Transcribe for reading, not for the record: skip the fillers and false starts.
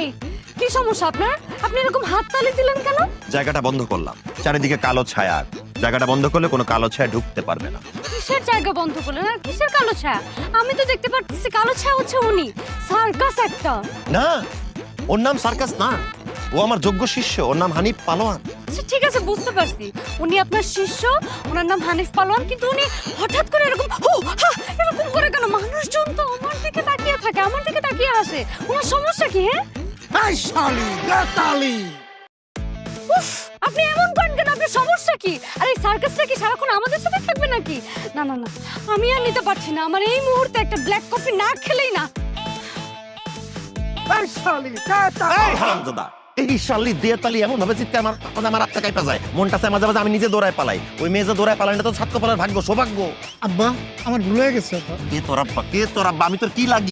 এই কি সমস্যা আপনার? আপনি এরকম হাত তালি দিলেন কেন? জায়গাটা বন্ধ করলাম, চারিদিকে কালো ছায়া। জায়গাটা বন্ধ করলে কোনো কালো ছায়া ঢুকতে পারবে না। কিসের জায়গা বন্ধ করলেন আর কিসের কালো ছায়া? আমি তো দেখতে পাচ্ছি কালো ছায়া হচ্ছে উনি, সার্কাস একটা। না, ওর নাম সার্কাস না, ও আমার যোগ্য শিষ্য, ওর নাম হানিফ পালোয়ান। আচ্ছা ঠিক আছে, বুঝতে পারছি উনি আপনার শিষ্য, ওনার নাম হানিফ পালোয়ান, কিন্তু উনি হঠাৎ করে এরকম এরকম করে কেন? মানুষজন তো আমার দিকে তাকিয়ে থাকে, আমার দিকে তাকিয়ে আসে, ওনার সমস্যা কি? হ্যাঁ, এই শালি বেতালি, উফ, আপনি এমন করেন কেন? আপনার সমস্যা কি? আর এই সার্কাসটা কি সারাক্ষণ আমাদের সাথে থাকবে নাকি? না না না, আমি আর নিতে পারছি না, আমার এই মুহূর্তে একটা ব্ল্যাক কফি না খেলেই না। এই শালি বেতালি। এই হারামজাদা, এই শালি দেতালি এমন ভাবে চিৎকার আমার আত্মা কাইপা যায়। মনটা চায় মাঝে মাঝে আমি নিজে দৌড়ায় পালাই। ওই মেয়ে যে দৌড়ায় পালাই না তো ছাত্র পালার ভাগ্য, সৌভাগ্য। আব্বা আমার ভুল হয়ে গেছে আব্বা। কে তোর আব্বা? কে তোর আব্বা? আমি তোর কি লাগি?